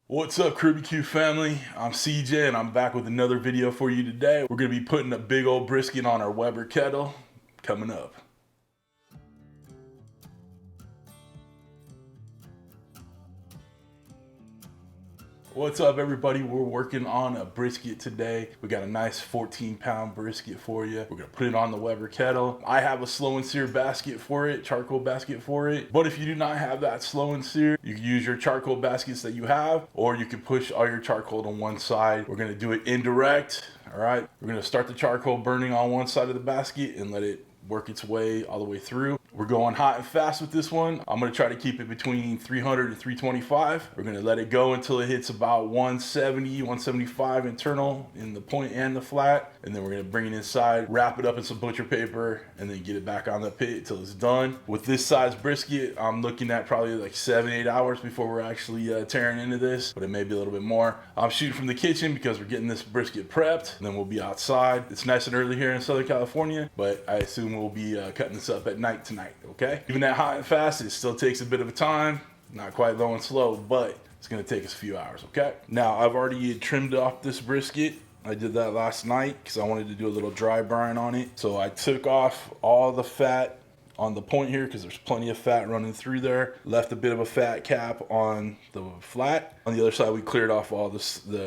What's up, Caribeque family? I'm CJ and I'm back with another video for you today. We're gonna be putting a big old brisket on our Weber Kettle coming up. What's up, everybody? We're working on a brisket today. We got a nice 14-pound brisket for you. We're gonna put it on the Weber Kettle. I have a SlowNSear basket for it, charcoal basket for it. But if you do not have that SlowNSear, you can use your charcoal baskets that you have, or you can push all your charcoal to one side. We're gonna do it indirect, all right? We're gonna start the charcoal burning on one side of the basket and let it work its way all the way through. We're going hot and fast with this one. I'm gonna try to keep it between 300 and 325. We're gonna let it go until it hits about 170, 175 internal in the point and the flat. And then we're gonna bring it inside, wrap it up in some butcher paper, and then get it back on the pit until it's done. With this size brisket, I'm looking at probably like 7-8 hours before we're actually tearing into this, but it may be a little bit more. I'm shooting from the kitchen because we're getting this brisket prepped, and then we'll be outside. It's nice and early here in Southern California, but I assume we'll be cutting this up at night tonight, okay? Even that hot and fast, it still takes a bit of a time. Not quite low and slow, but it's gonna take us a few hours, okay? Now, I've already trimmed off this brisket. I did that last night because I wanted to do a little dry brine on it. So I took off all the fat on the point here because there's plenty of fat running through there. Left a bit of a fat cap on the flat. On the other side, we cleared off all the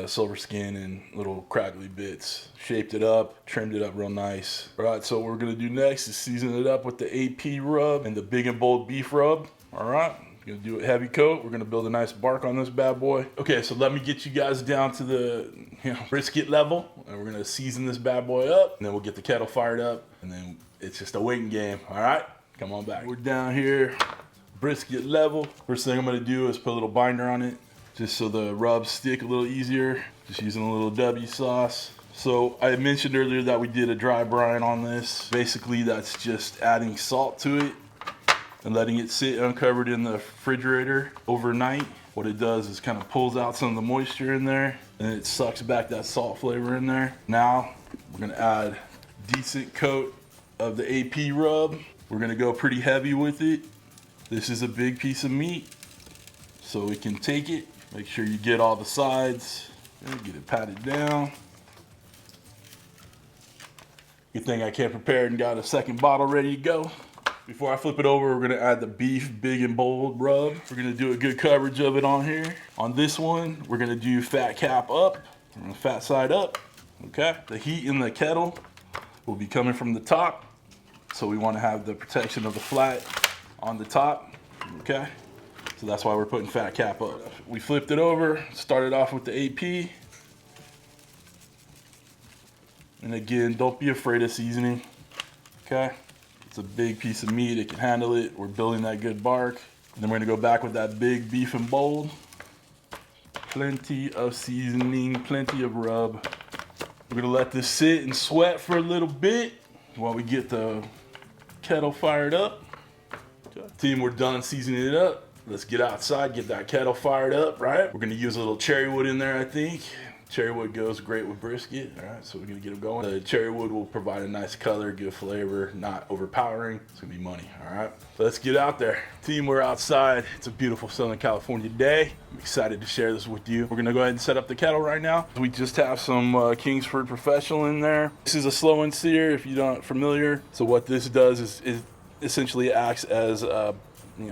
silver skin and little craggly bits. Shaped it up, trimmed it up real nice. All right, so what we're gonna do next is season it up with the AP rub and the big and bold beef rub. All right. We're gonna do a heavy coat. We're gonna build a nice bark on this bad boy. Okay, so let me get you guys down to the brisket level, and we're gonna season this bad boy up, and then we'll get the kettle fired up, and then it's just a waiting game. All right, come on back. We're down here, brisket level. First thing I'm gonna do is put a little binder on it, just so the rubs stick a little easier. Just using a little W sauce. So I mentioned earlier that we did a dry brine on this. Basically, that's just adding salt to it and letting it sit uncovered in the refrigerator overnight. What it does is kind of pulls out some of the moisture in there, and it sucks back that salt flavor in there. Now, we're gonna add a decent coat of the AP rub. We're gonna go pretty heavy with it. This is a big piece of meat, so we can take it. Make sure you get all the sides, and get it patted down. Good thing I came prepared and got a second bottle ready to go. Before I flip it over, we're gonna add the beef big and bold rub. We're gonna do a good coverage of it on here. On this one, we're gonna do fat cap up, fat side up, okay? The heat in the kettle will be coming from the top, so we wanna have the protection of the flat on the top, okay? So that's why we're putting fat cap up. We flipped it over, started off with the AP. And again, don't be afraid of seasoning, okay? It's a big piece of meat, it can handle it. We're building that good bark. And then we're gonna go back with that big beef and bold. Plenty of seasoning, plenty of rub. We're gonna let this sit and sweat for a little bit while we get the kettle fired up. Okay. Team, we're done seasoning it up. Let's get outside, get that kettle fired up, right? We're gonna use a little cherry wood in there, I think. Cherry wood goes great with brisket, all right, so we're gonna get them going. The cherry wood will provide a nice color, good flavor, not overpowering. It's gonna be money, all right? So let's get out there. Team, we're outside. It's a beautiful Southern California day. I'm excited to share this with you. We're gonna go ahead and set up the kettle right now. We just have some Kingsford Professional in there. This is a SlowNSear, if you're not familiar. So what this does is essentially acts as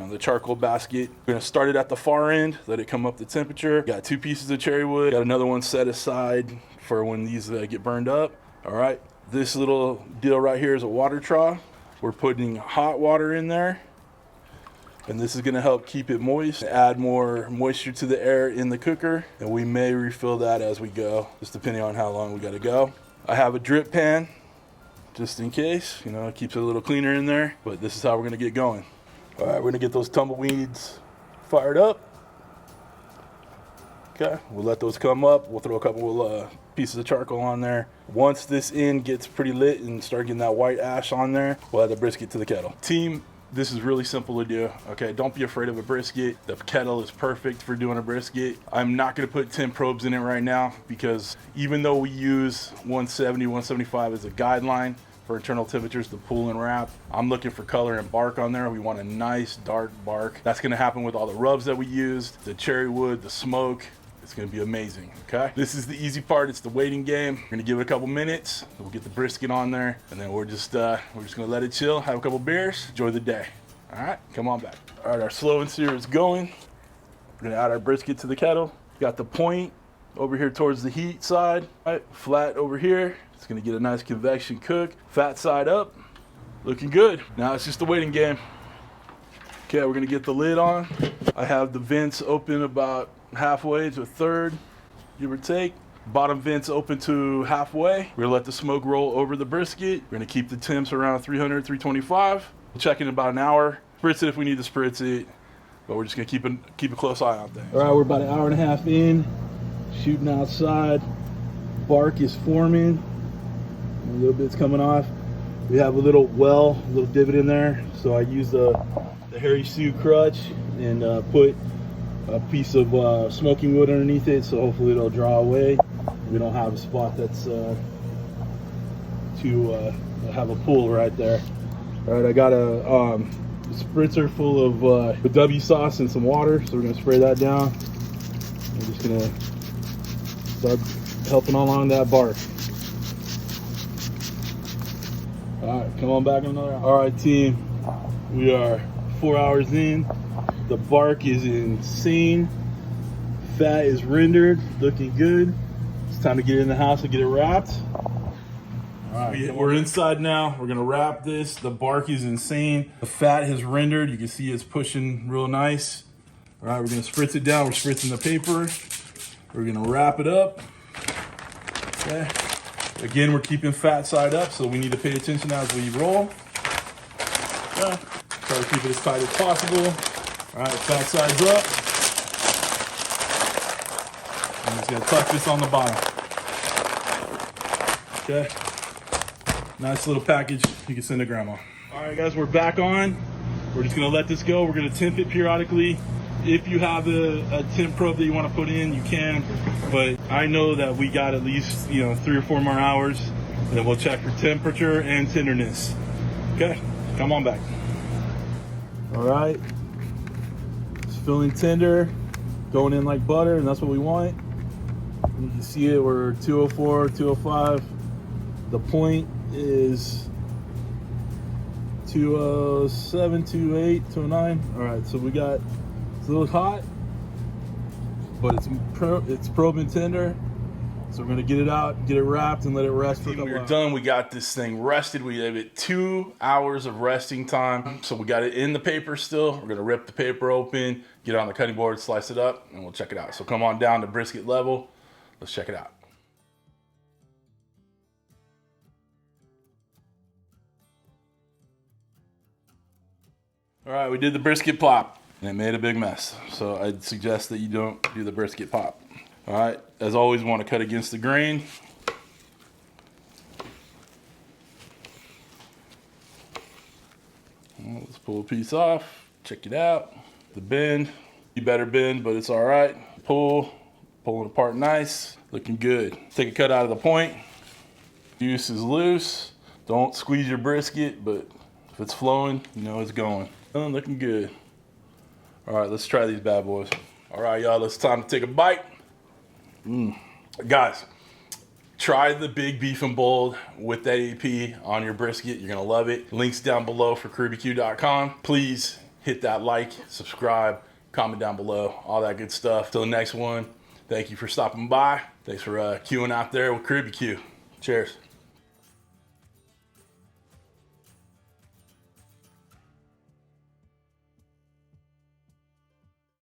the charcoal basket. We're gonna start it at the far end, let it come up to temperature. Got 2 pieces of cherry wood. Got another one set aside for when these get burned up. All right, this little deal right here is a water trough. We're putting hot water in there, and this is gonna help keep it moist, add more moisture to the air in the cooker, and we may refill that as we go, just depending on how long we gotta go. I have a drip pan, just in case, it keeps it a little cleaner in there, but this is how we're gonna get going. All right, we're gonna get those tumbleweeds fired up. Okay, we'll let those come up. We'll throw a couple pieces of charcoal on there. Once this end gets pretty lit and start getting that white ash on there, we'll add the brisket to the kettle. Team, this is really simple to do, okay? Don't be afraid of a brisket. The kettle is perfect for doing a brisket. I'm not gonna put 10 probes in it right now because even though we use 170, 175 as a guideline, for internal temperatures to pull and wrap. I'm looking for color and bark on there. We want a nice dark bark. That's gonna happen with all the rubs that we used, the cherry wood, the smoke. It's gonna be amazing, okay? This is the easy part, it's the waiting game. We're gonna give it a couple minutes, we'll get the brisket on there, and then we're just gonna let it chill, have a couple beers, enjoy the day. All right, come on back. All right, our SlowNSear is going. We're gonna add our brisket to the kettle. Got the point over here towards the heat side, right? Flat over here. It's gonna get a nice convection cook. Fat side up, looking good. Now it's just a waiting game. Okay, we're gonna get the lid on. I have the vents open about halfway to a third, give or take. Bottom vents open to halfway. We're gonna let the smoke roll over the brisket. We're gonna keep the temps around 300, 325. We'll check in about an hour. Spritz it if we need to spritz it, but we're just gonna keep a close eye on things. All right, we're about an hour and a half in, shooting outside. Bark is forming, a little bit's coming off. We have a little divot in there, so I use the Harry Sue crutch and put a piece of smoking wood underneath it, so hopefully it'll draw away. We don't have a spot that's have a pool right there. All right, I got a spritzer full of W sauce and some water, so we're gonna spray that down. I'm just gonna start helping along that bark. All right, come on back another hour. All right, team, we are 4 hours in. The bark is insane. Fat is rendered, looking good. It's time to get in the house and get it wrapped. All right, we're inside now. We're gonna wrap this. The bark is insane. The fat has rendered. You can see it's pushing real nice. All right, we're gonna spritz it down. We're spritzing the paper. We're gonna wrap it up. Okay. Again, we're keeping fat side up, so we need to pay attention as we roll. Okay. Try to keep it as tight as possible. All right, fat side's up. I'm just gonna tuck this on the bottom. Okay. Nice little package you can send to grandma. All right, guys, we're back on. We're just gonna let this go. We're gonna temp it periodically. If you have a temp probe that you wanna put in, you can. But I know that we got at least 3 or 4 more hours. And then we'll check for temperature and tenderness. Okay, come on back. All right, it's feeling tender, going in like butter, and that's what we want. You can see it, we're 204, 205. The point is 207, 208, 209. All right, so we got, it's a little hot, but it's probing tender. So we're gonna get it out, get it wrapped, and let it rest for a couple hours. We're done, we got this thing rested. We gave it 2 hours of resting time. So we got it in the paper still. We're gonna rip the paper open, get it on the cutting board, slice it up, and we'll check it out. So come on down to brisket level. Let's check it out. All right, we did the brisket pop, and it made a big mess. So I'd suggest that you don't do the brisket pop. All right, as always, want to cut against the grain. Let's pull a piece off, check it out. The bend, you better bend, but it's all right. Pull it apart nice, looking good. Take a cut out of the point. Juice is loose. Don't squeeze your brisket, but if it's flowing, you know it's going. Oh, looking good. All right, let's try these bad boys. All right, y'all, it's time to take a bite. Guys, try the Big Beef and Bold with that AP on your brisket. You're gonna love it. Links down below for Caribeque.com. Please hit that like, subscribe, comment down below, all that good stuff. Till the next one, thank you for stopping by. Thanks for queuing out there with Caribeque. Cheers.